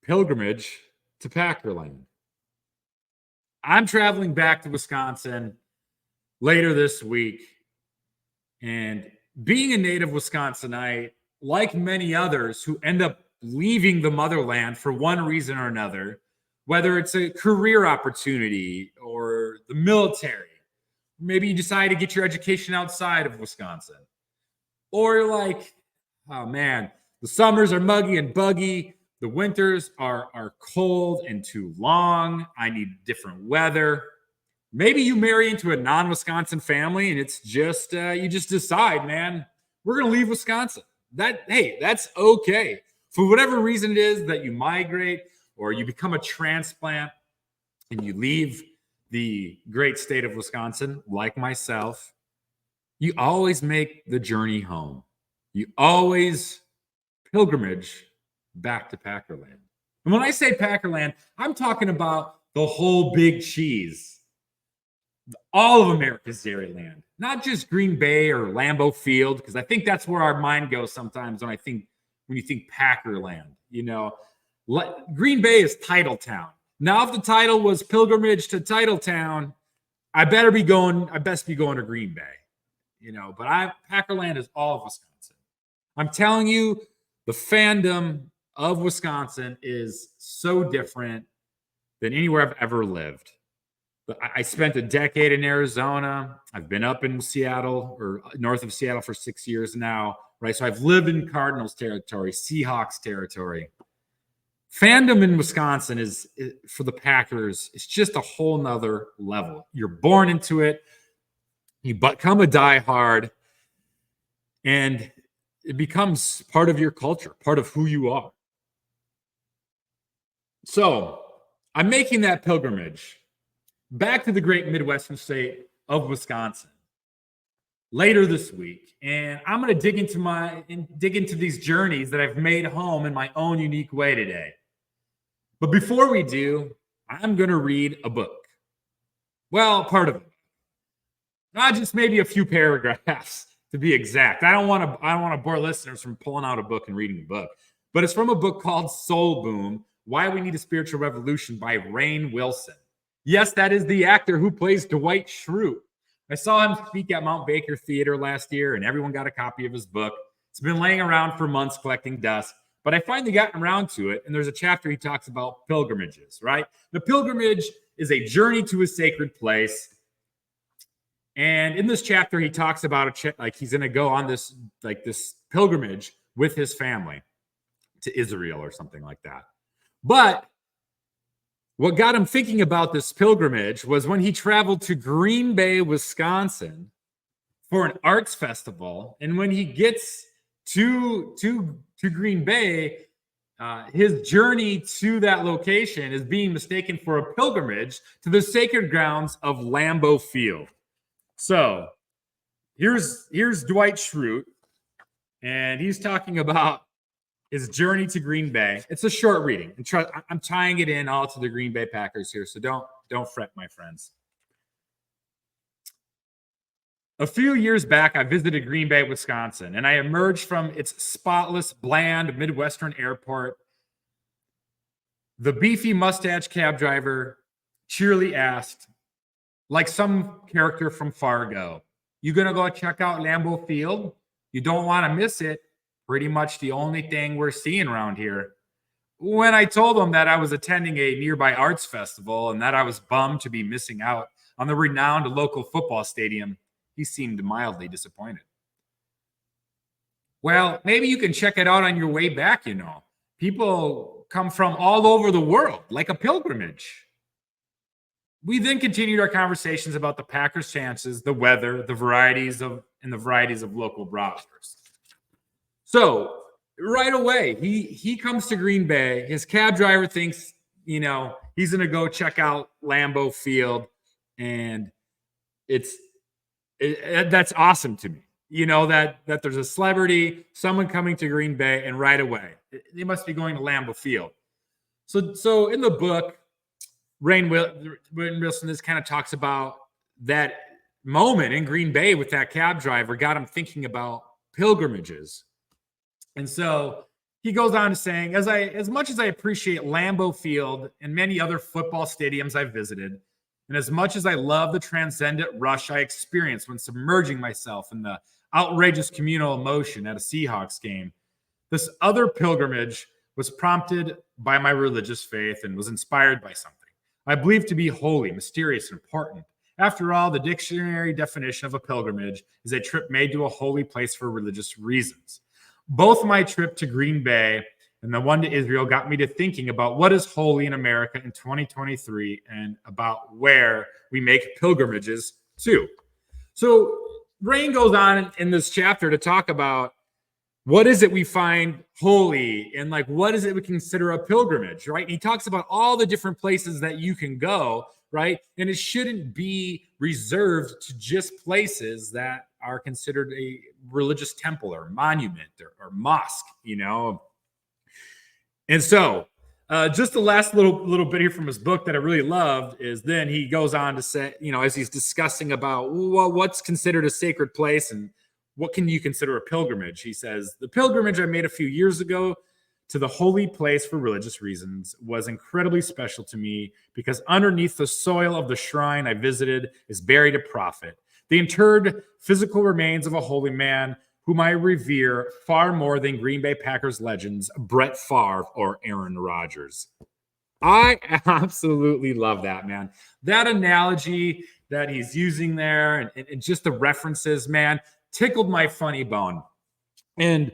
pilgrimage to Packerland. I'm traveling back to Wisconsin later this week. And being a native Wisconsinite, like many others who end up leaving the motherland for one reason or another, whether it's a career opportunity or the military, maybe you decide to get your education outside of Wisconsin, or you're like, oh man, the summers are muggy and buggy. The winters are cold and too long. I need different weather. Maybe you marry into a non-Wisconsin family and it's just you just decide, man, we're gonna leave Wisconsin. That's okay. For whatever reason it is that you migrate or you become a transplant and you leave the great state of Wisconsin, like myself, you always make the journey home. You always pilgrimage back to Packerland. And when I say Packerland, I'm talking about the whole big cheese. All of America's dairyland, not just Green Bay or Lambeau Field, because I think that's where our mind goes sometimes when you think Packerland. Green Bay is Titletown. Now, if the title was Pilgrimage to Titletown, I best be going to Green Bay. But Packerland is all of Wisconsin. I'm telling you, the fandom of Wisconsin is so different than anywhere I've ever lived. But I spent a decade in Arizona. I've been up in Seattle or north of Seattle for 6 years now, right? So I've lived in Cardinals territory, Seahawks territory. Fandom in Wisconsin is for the Packers. It's just a whole nother level. You're born into it. You become a diehard, and it becomes part of your culture, part of who you are. So I'm making that pilgrimage back to the great Midwestern state of Wisconsin later this week. And I'm going to dig into these journeys that I've made home in my own unique way today. But before we do, I'm going to read a book. Well, part of it. Not just maybe a few paragraphs to be exact. I don't want to bore listeners from pulling out a book and reading a book. But it's from a book called Soul Boom: Why We Need a Spiritual Revolution by Rainn Wilson. Yes, that is the actor who plays Dwight Schrute. I saw him speak at Mount Baker Theater last year, and everyone got a copy of his book. It's been laying around for months collecting dust, but I finally gotten around to it, and there's a chapter he talks about pilgrimages, right? The pilgrimage is a journey to a sacred place. And in this chapter, he talks about he's going to go on this pilgrimage with his family to Israel or something like that. But what got him thinking about this pilgrimage was when he traveled to Green Bay, Wisconsin for an arts festival. And when he gets to Green Bay, his journey to that location is being mistaken for a pilgrimage to the sacred grounds of Lambeau Field. So here's Dwight Schrute, and he's talking about his journey to Green Bay. It's a short reading. And I'm tying it in all to the Green Bay Packers here, so don't fret, my friends. A few years back, I visited Green Bay, Wisconsin, and I emerged from its spotless, bland Midwestern airport. The beefy mustache cab driver cheerily asked, like some character from Fargo, "You gonna go check out Lambeau Field? You don't want to miss it. Pretty much the only thing we're seeing around here." When I told him that I was attending a nearby arts festival and that I was bummed to be missing out on the renowned local football stadium, he seemed mildly disappointed. "Well, maybe you can check it out on your way back, People come from all over the world, like a pilgrimage." We then continued our conversations about the Packers' chances, the weather, the varieties of local bratwurst. So right away, he comes to Green Bay. His cab driver thinks, he's going to go check out Lambeau Field, and that's awesome to me. That there's a celebrity, someone coming to Green Bay, and right away they must be going to Lambeau Field. So in the book, Rainn Wilson just kind of talks about that moment in Green Bay with that cab driver got him thinking about pilgrimages. And so he goes on to saying, as much as I appreciate Lambeau Field and many other football stadiums I've visited, and as much as I love the transcendent rush I experienced when submerging myself in the outrageous communal emotion at a Seahawks game, this other pilgrimage was prompted by my religious faith and was inspired by something I believe to be holy, mysterious, and important. After all, the dictionary definition of a pilgrimage is a trip made to a holy place for religious reasons. Both my trip to Green Bay and the one to Israel got me to thinking about what is holy in America in 2023 and about where we make pilgrimages to. So Rain goes on in this chapter to talk about what is it we find holy and like what is it we consider a pilgrimage, right? He talks about all the different places that you can go, right? And it shouldn't be reserved to just places that are considered a religious temple or monument or mosque, you know? And so just the last little bit here from his book that I really loved is then he goes on to say, you know, as he's discussing about what's considered a sacred place and what can you consider a pilgrimage? He says, the pilgrimage I made a few years ago to the holy place for religious reasons was incredibly special to me because underneath the soil of the shrine I visited is buried a prophet, the interred physical remains of a holy man whom I revere far more than Green Bay Packers legends Brett Favre or Aaron Rodgers. I absolutely love that, man. That analogy that he's using there and just the references, man, tickled my funny bone. And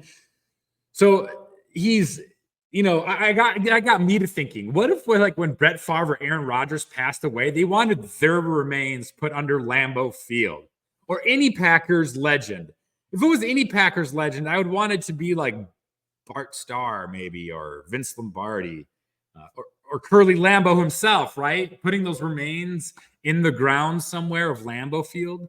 so he's, you know, I got me to thinking, what if like when Brett Favre or Aaron Rodgers passed away, they wanted their remains put under Lambeau Field or any Packers legend? If it was any Packers legend, I would want it to be like Bart Starr maybe, or Vince Lombardi, or Curly Lambeau himself, right? Putting those remains in the ground somewhere of Lambeau Field.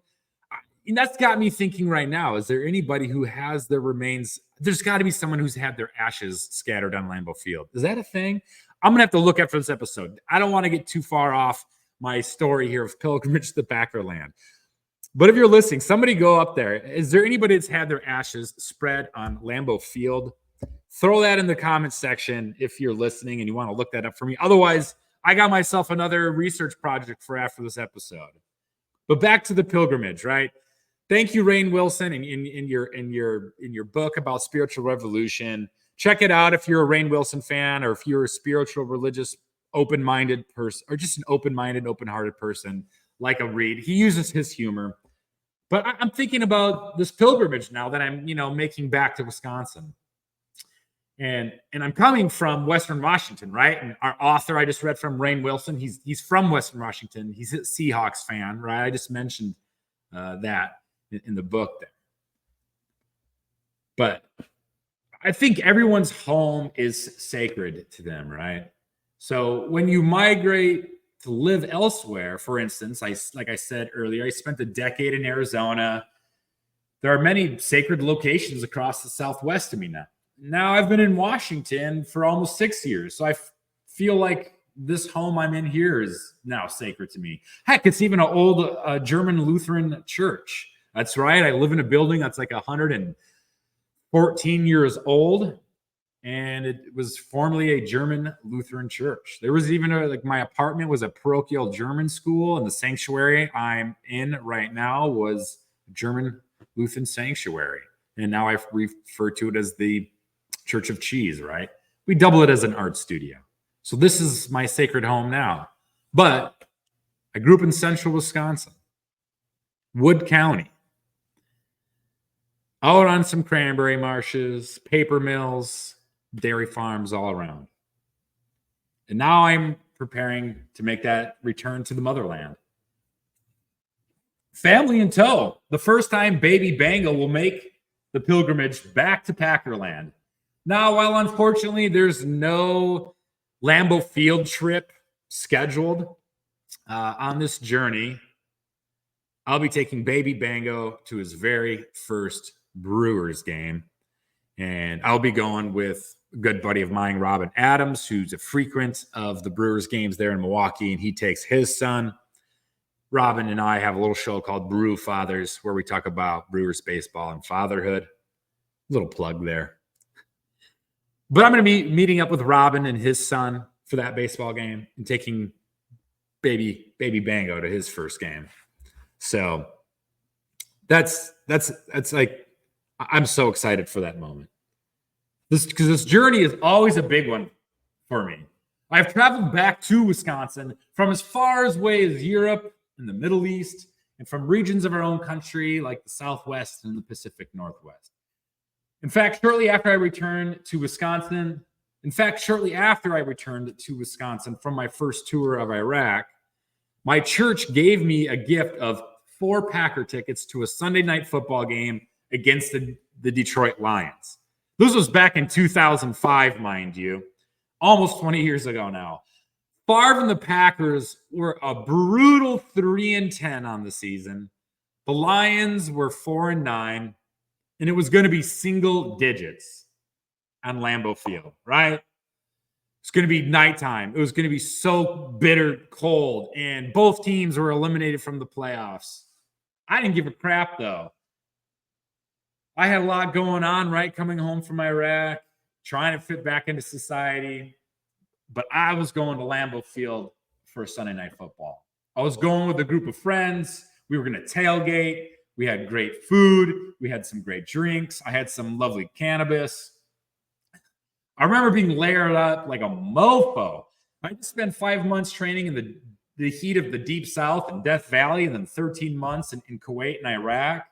And that's got me thinking right now, is there anybody who has their remains? There's got to be someone who's had their ashes scattered on Lambeau Field. Is that a thing? I'm going to have to look after this episode. I don't want to get too far off my story here of pilgrimage to Packerland. But if you're listening, somebody go up there. Is there anybody that's had their ashes spread on Lambeau Field? Throw that in the comments section if you're listening and you want to look that up for me. Otherwise, I got myself another research project for after this episode. But back to the pilgrimage, right? Thank you, Rainn Wilson, in your book about spiritual revolution. Check it out if you're a Rainn Wilson fan, or if you're a spiritual, religious, open-minded person, or just an open-minded, open-hearted person like a Reed. He uses his humor. But I'm thinking about this pilgrimage now that I'm, you know, making back to Wisconsin. And I'm coming from Western Washington, right? And our author I just read from, Rainn Wilson, he's from Western Washington. He's a Seahawks fan, right? I just mentioned that in the book there. But I think everyone's home is sacred to them, right? So when you migrate to live elsewhere, for instance, like I said earlier, I spent a decade in Arizona. There are many sacred locations across the Southwest of me now. Now I've been in Washington for almost 6 years. So I feel like this home I'm in here is now sacred to me. Heck, it's even an old German Lutheran church. That's right. I live in a building that's like 114 years old. And it was formerly a German Lutheran church. There was even like my apartment was a parochial German school, and the sanctuary I'm in right now was German Lutheran sanctuary. And now I refer to it as the Church of Cheese, right? We double it as an art studio. So this is my sacred home now. But I grew up in central Wisconsin, Wood County, out on some cranberry marshes, paper mills, dairy farms all around. And now I'm preparing to make that return to the motherland. Family in tow. The first time Baby Bengal will make the pilgrimage back to Packerland. Now, while unfortunately there's no Lambeau Field trip scheduled on this journey, I'll be taking Baby Bango to his very first Brewers game. And I'll be going with a good buddy of mine, Robin Adams, who's a frequent of the Brewers games there in Milwaukee, and he takes his son. Robin and I have a little show called Brew Fathers, where we talk about Brewers baseball and fatherhood. Little plug there. But I'm going to be meeting up with Robin and his son for that baseball game and taking baby Bango to his first game. So that's like, I'm so excited for that moment. Because this journey is always a big one for me. I've traveled back to Wisconsin from as far away as Europe and the Middle East, and from regions of our own country like the Southwest and the Pacific Northwest. In fact, shortly after I returned to Wisconsin from my first tour of Iraq, my church gave me a gift of 4 Packer tickets to a Sunday night football game against the Detroit Lions. This was back in 2005, mind you, almost 20 years ago now. Favre and the Packers were a brutal 3-10 on the season. The Lions were 4-9, and it was going to be single digits on Lambeau Field, right? It's going to be nighttime. It was going to be so bitter cold, and both teams were eliminated from the playoffs. I didn't give a crap, though. I had a lot going on, right? Coming home from Iraq, trying to fit back into society. But I was going to Lambeau Field for Sunday night football. I was going with a group of friends. We were going to tailgate. We had great food. We had some great drinks. I had some lovely cannabis. I remember being layered up like a mofo. I just spent 5 months training in the heat of the Deep South and Death Valley, and then 13 months in Kuwait and Iraq.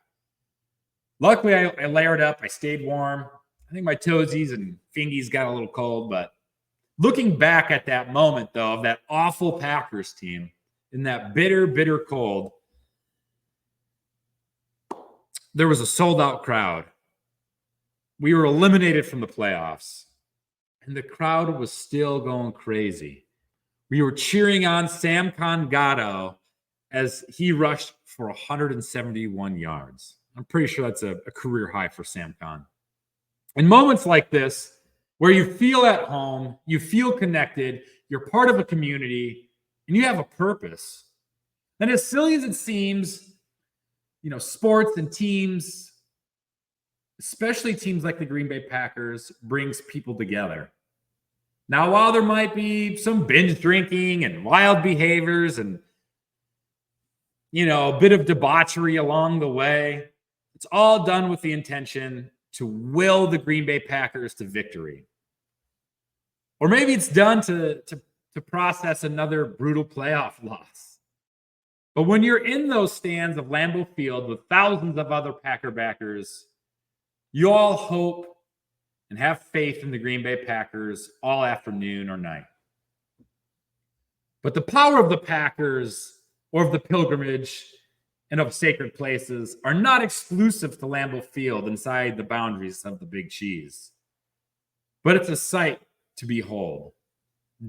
Luckily, I layered up. I stayed warm. I think my toesies and fingies got a little cold, but looking back at that moment, though, of that awful Packers team in that bitter, bitter cold, there was a sold-out crowd. We were eliminated from the playoffs, and the crowd was still going crazy. We were cheering on Sam Gatto as he rushed for 171 yards. I'm pretty sure that's a career high for Sam Con. In moments like this, where you feel at home, you feel connected, you're part of a community, and you have a purpose. And as silly as it seems, sports and teams, especially teams like the Green Bay Packers, brings people together. Now, while there might be some binge drinking and wild behaviors and, a bit of debauchery along the way, it's all done with the intention to will the Green Bay Packers to victory. Or maybe it's done to process another brutal playoff loss. But when you're in those stands of Lambeau Field with thousands of other Packer backers, you all hope and have faith in the Green Bay Packers all afternoon or night. But the power of the Packers or of the pilgrimage and of sacred places are not exclusive to Lambeau Field inside the boundaries of the Big Cheese. But it's a sight to behold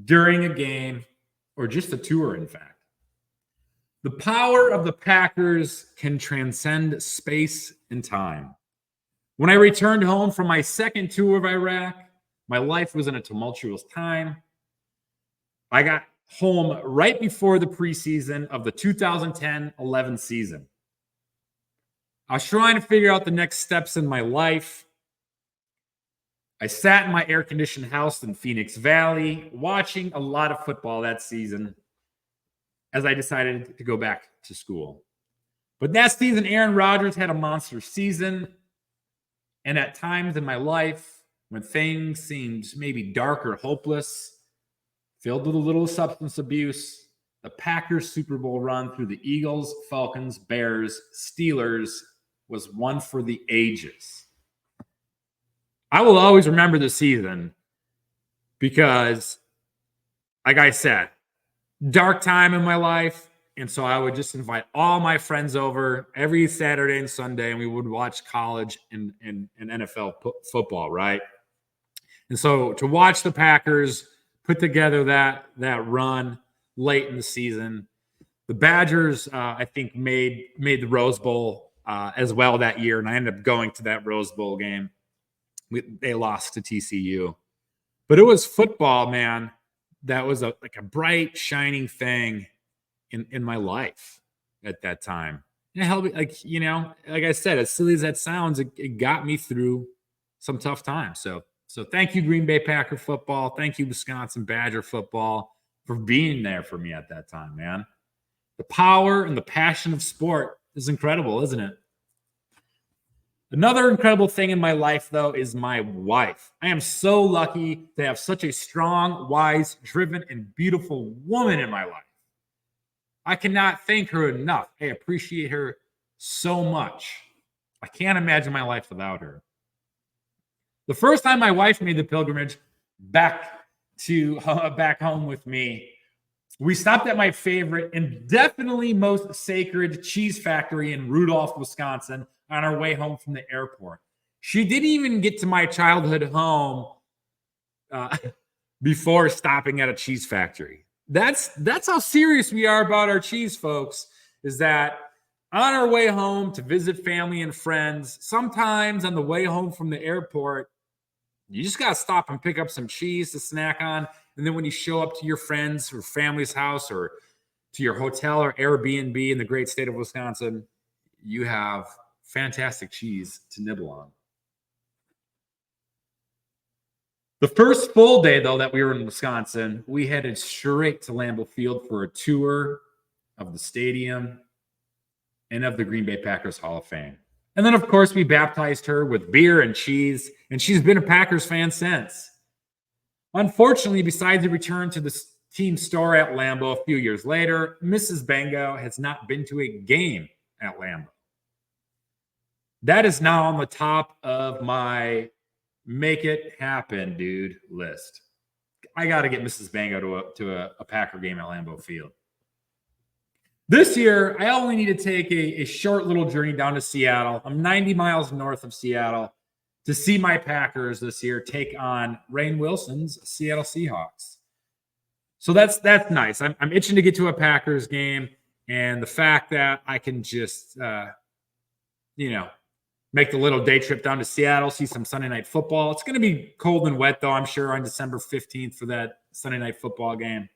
during a game or just a tour, in fact. The power of the Packers can transcend space and time. When I returned home from my second tour of Iraq, my life was in a tumultuous time. I got home right before the preseason of the 2010-11 season. I was trying to figure out the next steps in my life. I sat in my air-conditioned house in Phoenix Valley, watching a lot of football that season as I decided to go back to school. But that season, Aaron Rodgers had a monster season. And at times in my life, when things seemed maybe dark or hopeless, filled with a little substance abuse, the Packers' Super Bowl run through the Eagles, Falcons, Bears, Steelers was one for the ages. I will always remember the season because, like I said, dark time in my life. And so I would just invite all my friends over every Saturday and Sunday, and we would watch college and NFL football, right? And so to watch the Packers put together that run late in the season, the Badgers, I think, made the Rose Bowl as well that year, and I ended up going to that Rose Bowl game. They lost to TCU. But it was football, man, that was like a bright, shining thing in my life at that time. It helped me, like I said, as silly as that sounds, it got me through some tough times. So So thank you, Green Bay Packer football. Thank you, Wisconsin Badger football, for being there for me at that time, man. The power and the passion of sport is incredible, isn't it? Another incredible thing in my life, though, is my wife. I am so lucky to have such a strong, wise, driven, and beautiful woman in my life. I cannot thank her enough. I appreciate her so much. I can't imagine my life without her. The first time my wife made the pilgrimage back home with me, we stopped at my favorite and definitely most sacred cheese factory in Rudolph, Wisconsin, on our way home from the airport. She didn't even get to my childhood home before stopping at a cheese factory. That's how serious we are about our cheese, folks, is that on our way home to visit family and friends, sometimes on the way home from the airport, you just got to stop and pick up some cheese to snack on. And then when you show up to your friends or family's house or to your hotel or Airbnb in the great state of Wisconsin, you have fantastic cheese to nibble on. The first full day, though, that we were in Wisconsin, we headed straight to Lambeau Field for a tour of the stadium and of the Green Bay Packers Hall of Fame. And then, of course, we baptized her with beer and cheese, and she's been a Packers fan since. Unfortunately, besides the return to the team store at Lambeau a few years later, Mrs. Bango has not been to a game at Lambeau. That is now on the top of my make it happen, dude, list. I got to get Mrs. Bango to a Packer game at Lambeau Field. This year, I only need to take a short little journey down to Seattle. I'm 90 miles north of Seattle to see my Packers this year take on Rainn Wilson's Seattle Seahawks. So that's nice. I'm itching to get to a Packers game, and the fact that I can just, make the little day trip down to Seattle, see some Sunday night football. It's going to be cold and wet, though, I'm sure, on December 15th for that Sunday night football game.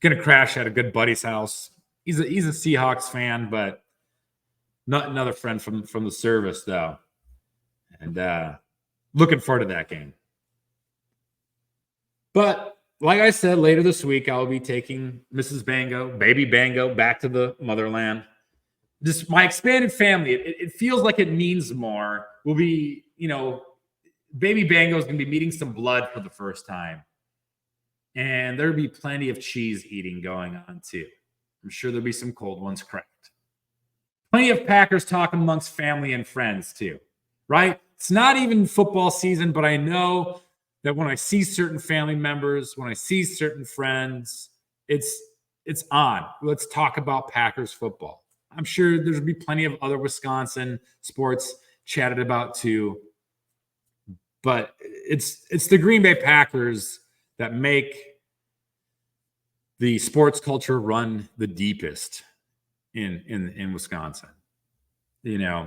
Going to crash at a good buddy's house. He's a Seahawks fan, but not another friend from the service, though. And looking forward to that game. But like I said, later this week, I'll be taking Mrs. Bango, baby Bango, back to the motherland. Just my expanded family, it feels like it means more. We'll be, baby Bango is going to be meeting some blood for the first time. And there'll be plenty of cheese eating going on, too. I'm sure there'll be some cold ones cracked. Plenty of Packers talk amongst family and friends, too, right? It's not even football season, but I know that when I see certain family members, when I see certain friends, it's on. Let's talk about Packers football. I'm sure there'll be plenty of other Wisconsin sports chatted about, too. But it's the Green Bay Packers that make the sports culture run the deepest in Wisconsin. I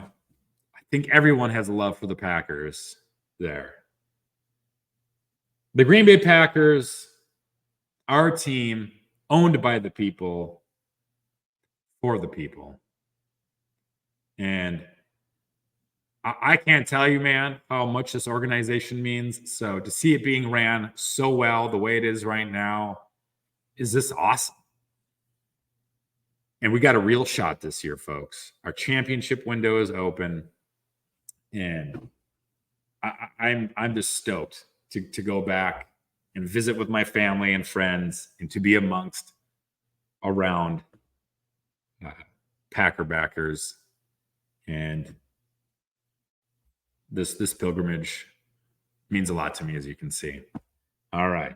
think everyone has a love for the Packers there. The Green Bay Packers, our team, owned by the people, for the people. And I can't tell you, man, how much this organization means. So to see it being ran so well the way it is right now is just awesome. And we got a real shot this year, folks. Our championship window is open. And I'm just stoked to go back and visit with my family and friends and to be around Packer backers. And this pilgrimage means a lot to me, as you can see. All right.